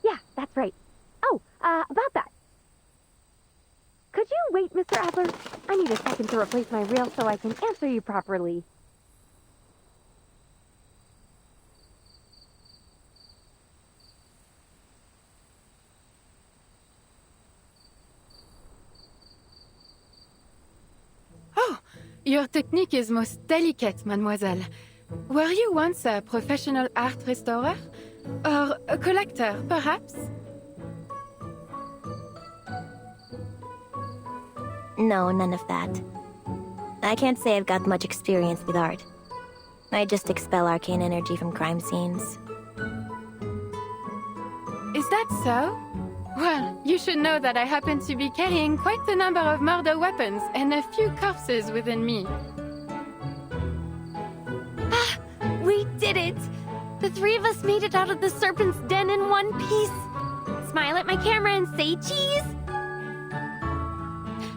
Yeah, that's right. Oh, about that. Could you wait, Mr. Adler? I need a second to replace my reel so I can answer you properly. Oh, your technique is most delicate, mademoiselle. Were you once a professional art restorer? Or a collector, perhaps? No, none of that. I can't say I've got much experience with art. I just expel arcane energy from crime scenes. Is that so? Well, you should know that I happen to be carrying quite a number of murder weapons and a few corpses within me. Ah, we did it! The three of us made it out of the Serpent's den in one piece. Smile at my camera and say cheese!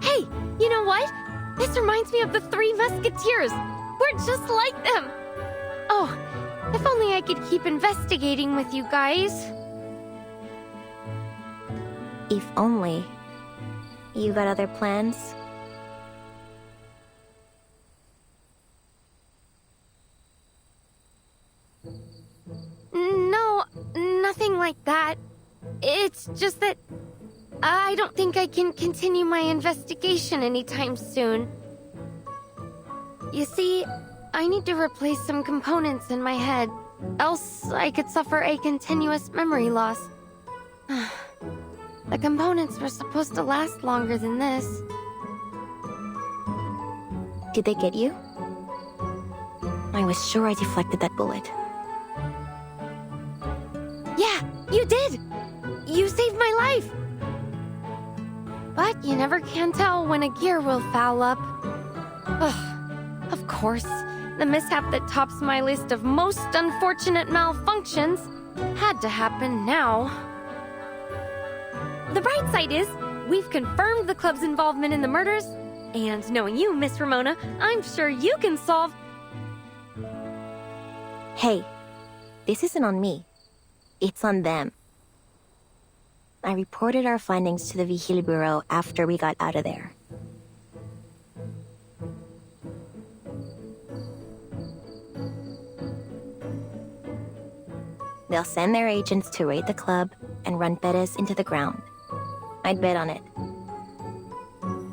Hey, you know what? This reminds me of the Three Musketeers. We're just like them. Oh, if only I could keep investigating with you guys. If only. You got other plans? No, nothing like that. It's just that I don't think I can continue my investigation anytime soon. You see, I need to replace some components in my head, else I could suffer a continuous memory loss. The components were supposed to last longer than this. Did they get you? I was sure I deflected that bullet. Yeah, you did! You saved my life! But you never can tell when a gear will foul up. Ugh, of course, the mishap that tops my list of most unfortunate malfunctions had to happen now. The bright side is, we've confirmed the club's involvement in the murders, and knowing you, Miss Ramona, I'm sure you can solve... Hey, this isn't on me. It's on them. I reported our findings to the Vigil Bureau after we got out of there. They'll send their agents to raid the club and run Bettis into the ground. I'd bet on it.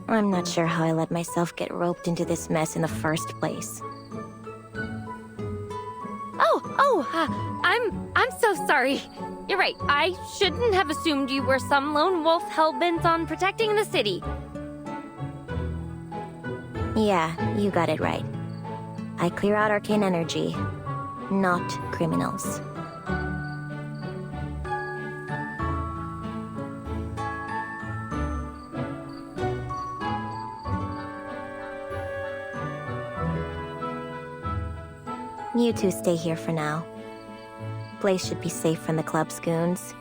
I'm not sure how I let myself get roped into this mess in the first place. I'm so sorry. You're right, I shouldn't have assumed you were some lone wolf hell-bent on protecting the city. Yeah, you got it right. I clear out arcane energy, not criminals. You two stay here for now. Place should be safe from the club's goons.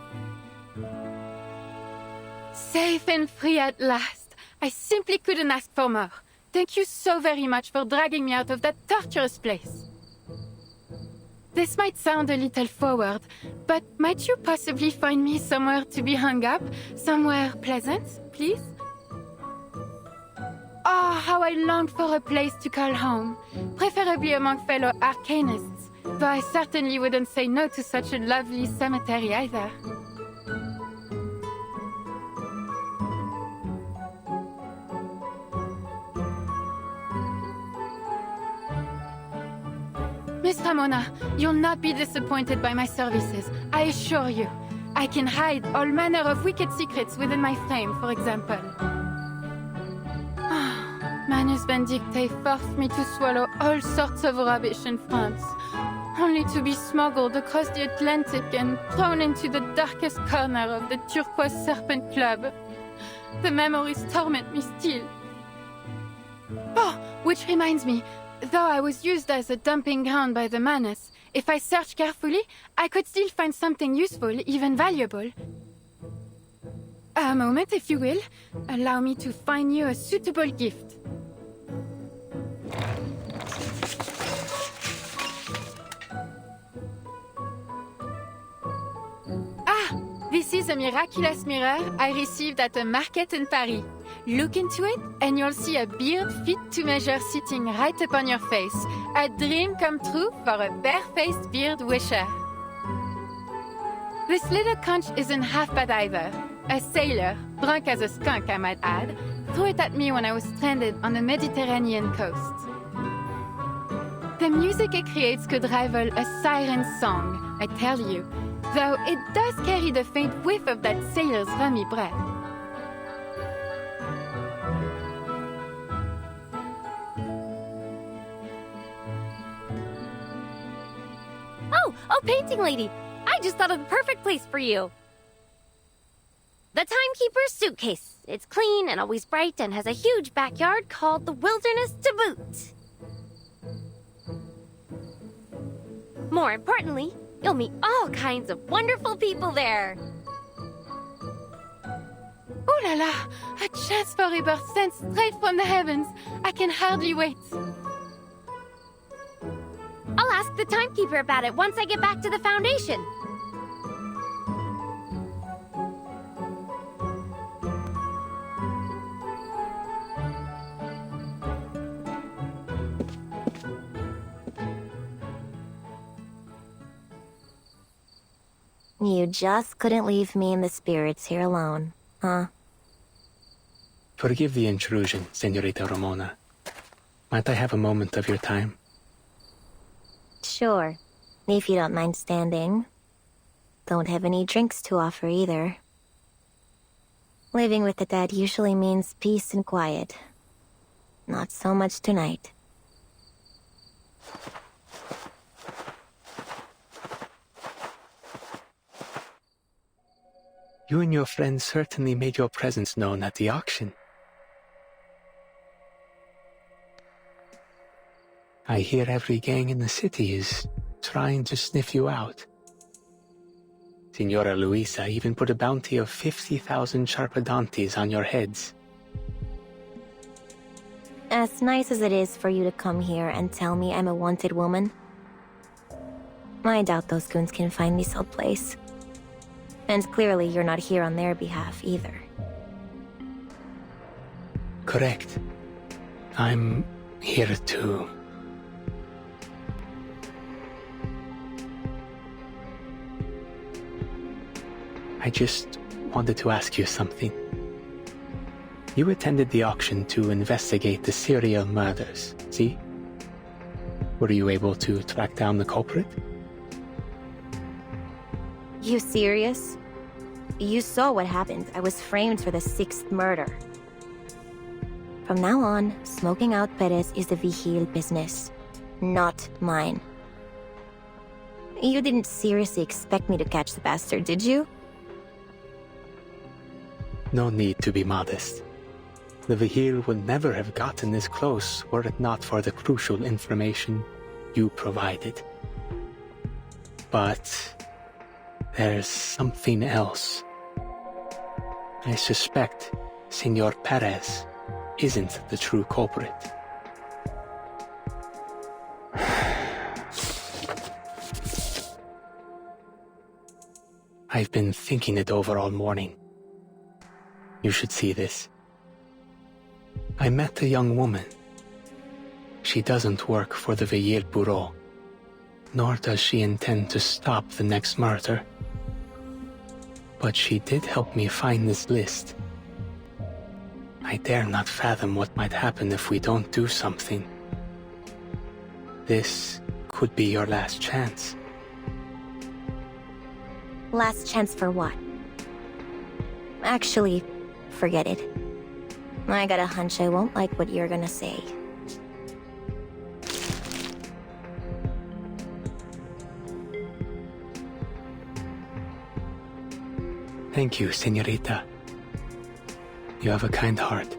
Safe and free at last. I simply couldn't ask for more. Thank you so very much for dragging me out of that torturous place. This might sound a little forward, but might you possibly find me somewhere to be hung up? Somewhere pleasant, please? Oh, how I long for a place to call home, preferably among fellow arcanists, though I certainly wouldn't say no to such a lovely cemetery either. Miss Ramona, you'll not be disappointed by my services, I assure you. I can hide all manner of wicked secrets within my frame, for example. Manus Benedicte forced me to swallow all sorts of rubbish in France, only to be smuggled across the Atlantic and thrown into the darkest corner of the Turquoise Serpent Club. The memories torment me still. Oh, which reminds me, Though I was used as a dumping ground by the Manus, if I search carefully, I could still find something useful, even valuable. A moment, if you will. Allow me to find you a suitable gift. Ah! This is a miraculous mirror I received at a market in Paris. Look into it, and you'll see a beard fit to measure sitting right upon your face. A dream come true for a bare-faced beard wisher. This little conch isn't half bad either. A sailor, drunk as a skunk I might add, threw it at me when I was stranded on the Mediterranean coast. The music it creates could rival a siren's song, I tell you, though it does carry the faint whiff of that sailor's rummy breath. Oh, painting lady! I just thought of the perfect place for you. The Timekeeper's suitcase. It's clean and always bright and has a huge backyard called the Wilderness to boot. More importantly, you'll meet all kinds of wonderful people there. Ooh la la! A chance for rebirth sent straight from the heavens. I can hardly wait. I'll ask the Timekeeper about it once I get back to the Foundation. You just couldn't leave me and the spirits here alone, huh? Forgive the intrusion, Senorita Ramona. Might I have a moment of your time? Sure, if you don't mind standing. Don't have any drinks to offer either. Living with the dead usually means peace and quiet. Not so much tonight. You and your friends certainly made your presence known at the auction. I hear every gang in the city is trying to sniff you out. Signora Luisa even put a bounty of 50,000 Sharpadantes on your heads. As nice as it is for you to come here and tell me I'm a wanted woman, I doubt those goons can find this old place. And clearly you're not here on their behalf either. Correct. I'm here too. I just wanted to ask you something. You attended the auction to investigate the serial murders, see? Were you able to track down the culprit? You serious? You saw what happened. I was framed for the 6th murder. From now on, smoking out Perez is the Vigil business, not mine. You didn't seriously expect me to catch the bastard, did you? No need to be modest. The Vigil would never have gotten this close were it not for the crucial information you provided. But there's something else. I suspect Senor Perez isn't the true culprit. I've been thinking it over all morning. You should see this. I met a young woman. She doesn't work for the Vigil Bureau, nor does she intend to stop the next murder. But she did help me find this list. I dare not fathom what might happen if we don't do something. This could be your last chance. Last chance for what? Actually, forget it. I got a hunch I won't like what you're gonna say. Thank you, Senorita. You have a kind heart.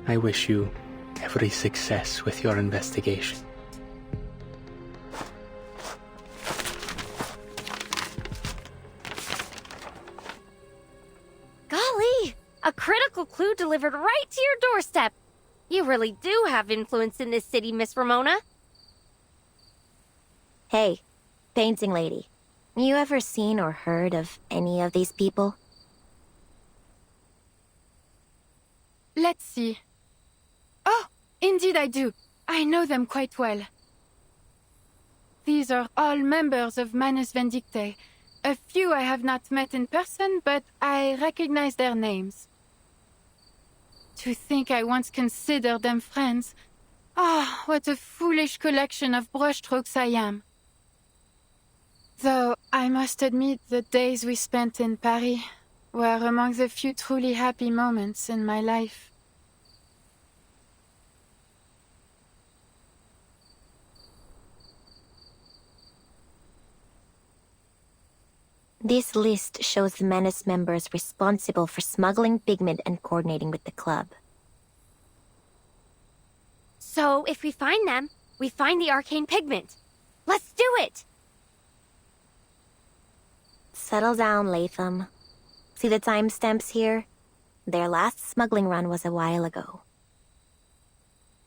I wish you every success with your investigation. Golly! A critical clue delivered right to your doorstep! You really do have influence in this city, Miss Ramona. Hey, painting lady. You ever seen or heard of any of these people? Let's see. Oh, indeed I do. I know them quite well. These are all members of Manus Vindictae. A few I have not met in person, but I recognize their names. To think I once considered them friends. Ah, what a foolish collection of brushstrokes I am. Though, I must admit the days we spent in Paris were among the few truly happy moments in my life. This list shows the Manus members responsible for smuggling pigment and coordinating with the club. So, if we find them, we find the arcane pigment. Let's do it! Settle down, Latham. See the timestamps here? Their last smuggling run was a while ago.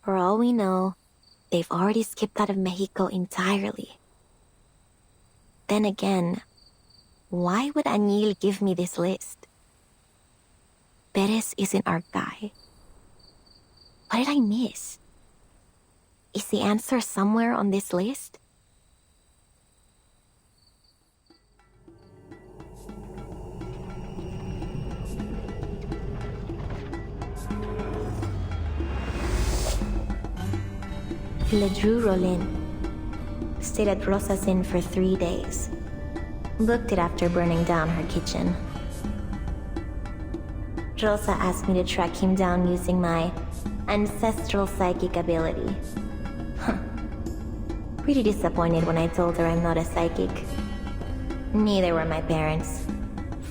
For all we know, they've already skipped out of Mexico entirely. Then again, why would Añil give me this list? Perez isn't our guy. What did I miss? Is the answer somewhere on this list? Ledru Rollin stayed at Rosa's Inn for 3 days. Booked it after burning down her kitchen. Rosa asked me to track him down using my ancestral psychic ability. Huh. Pretty disappointed when I told her I'm not a psychic. Neither were my parents.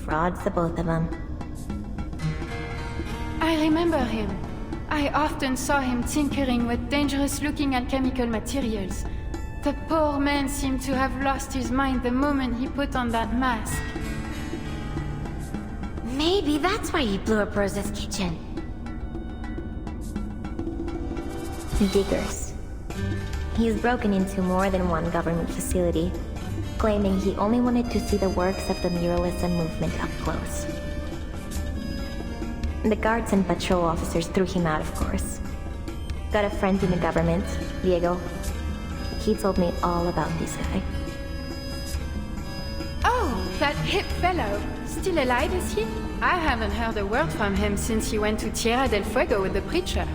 Frauds, the both of them. I remember him. I often saw him tinkering with dangerous-looking alchemical materials. The poor man seemed to have lost his mind the moment he put on that mask. Maybe that's why he blew up Rosa's kitchen. Diggers. He's broken into more than one government facility, claiming he only wanted to see the works of the muralism movement up close. The guards and patrol officers threw him out, of course. Got a friend in the government, Diego. He told me all about this guy. Oh, that hip fellow. Still alive, is he? I haven't heard a word from him since he went to Tierra del Fuego with the preacher.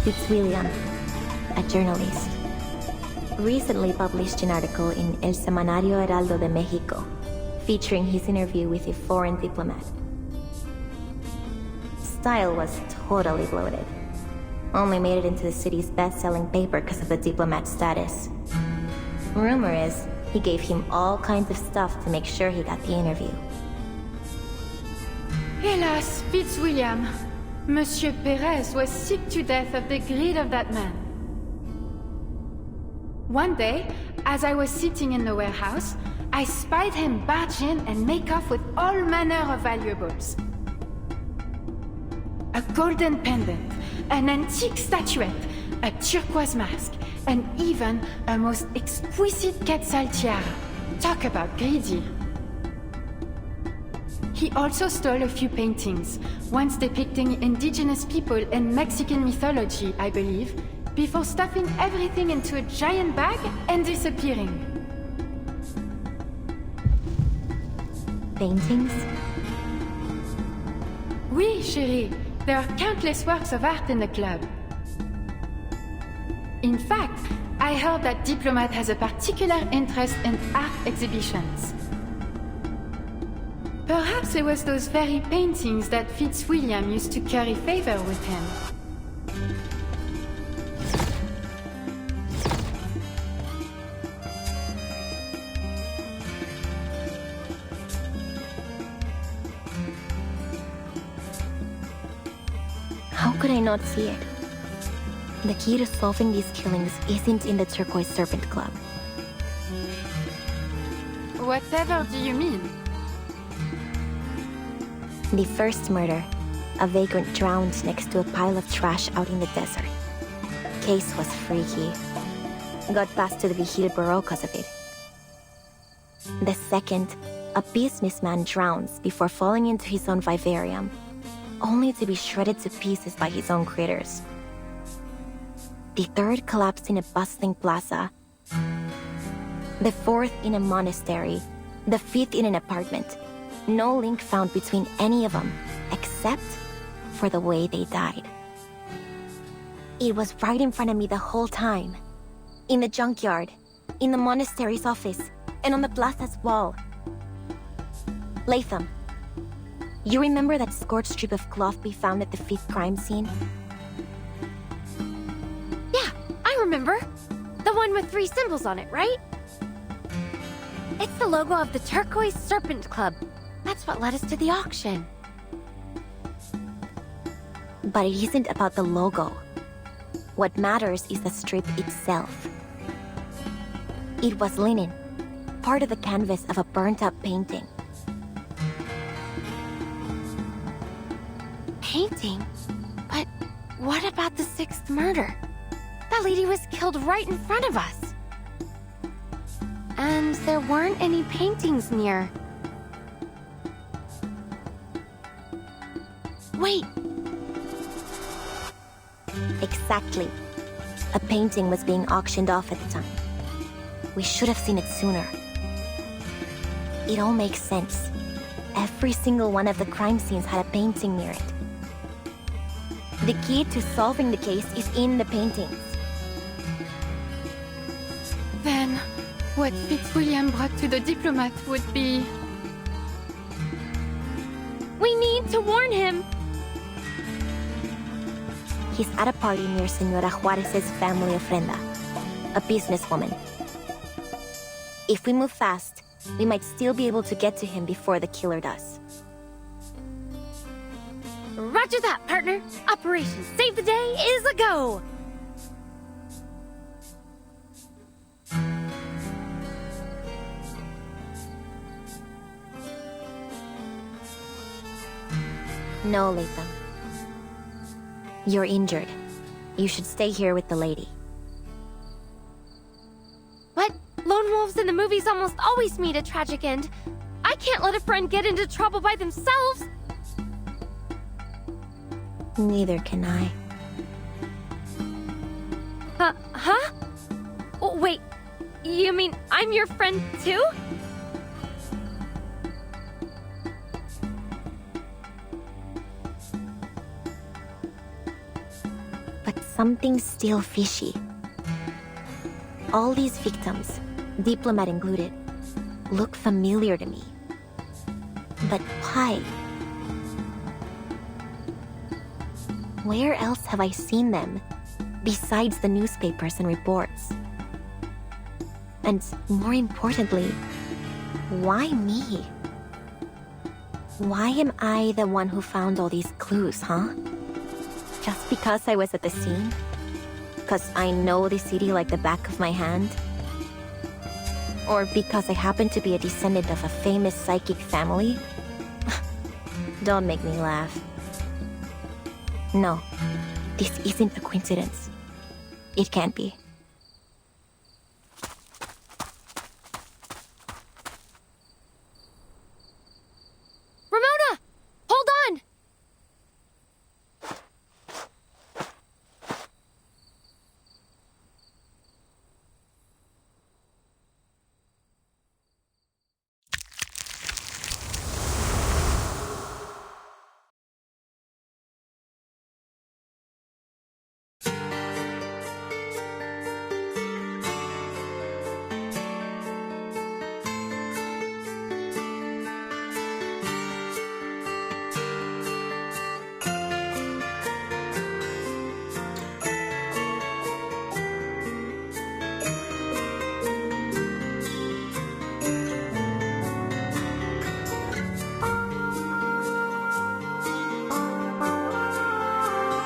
It's William, a journalist. Recently published an article in El Semanario Heraldo de México, featuring his interview with a foreign diplomat. Style was totally bloated. Only made it into the city's best-selling paper because of the diplomat's status. Rumor is, he gave him all kinds of stuff to make sure he got the interview. Hélas, Fitzwilliam. Monsieur Perez was sick to death of the greed of that man. One day, as I was sitting in the warehouse, I spied him barge in and make off with all manner of valuables. A golden pendant, an antique statuette, a turquoise mask, and even a most exquisite quetzal tiara. Talk about greedy. He also stole a few paintings, once depicting indigenous people in Mexican mythology, I believe, before stuffing everything into a giant bag and disappearing. Paintings? Oui, chérie. There are countless works of art in the club. In fact, I heard that Diplomat has a particular interest in art exhibitions. Perhaps it was those very paintings that Fitzwilliam used to curry favor with him. could I not see it? The key to solving these killings isn't in the Turquoise Serpent Club. Whatever do you mean? The first murder, a vagrant drowned next to a pile of trash out in the desert. Case was freaky. Got passed to the Vigil Bureau because of it. The second, a businessman drowns before falling into his own vivarium, only to be shredded to pieces by his own critters. The third collapsed in a bustling plaza. The fourth in a monastery. The fifth in an apartment. No link found between any of them, except for the way they died. It was right in front of me the whole time. In the junkyard, in the monastery's office, and on the plaza's wall. Latham, you remember that scorched strip of cloth we found at the fifth crime scene? Yeah, I remember. The one with 3 symbols on it, right? It's the logo of the Turquoise Serpent Club. That's what led us to the auction. But it isn't about the logo. What matters is the strip itself. It was linen, part of the canvas of a burnt-up painting. Painting? But what about the 6th murder? That lady was killed right in front of us. And there weren't any paintings near. Wait. Exactly. A painting was being auctioned off at the time. We should have seen it sooner. It all makes sense. Every single one of the crime scenes had a painting near it. The key to solving the case is in the paintings. Then, what Fitzwilliam brought to the diplomat would be... We need to warn him! He's at a party near Senora Juarez's family ofrenda, a businesswoman. If we move fast, we might still be able to get to him before the killer does. Roger that, partner! Operation Save the Day is a go! No, Latham. You're injured. You should stay here with the lady. But lone wolves in the movies almost always meet a tragic end. I can't let a friend get into trouble by themselves! Neither can I. Huh? Oh, wait, you mean I'm your friend too? But something's still fishy. All these victims, diplomat included, look familiar to me. But why? Where else have I seen them, besides the newspapers and reports? And more importantly, why me? Why am I the one who found all these clues, huh? Just because I was at the scene? Because I know the city like the back of my hand? Or because I happen to be a descendant of a famous psychic family? Don't make me laugh. No, this isn't a coincidence. It can't be.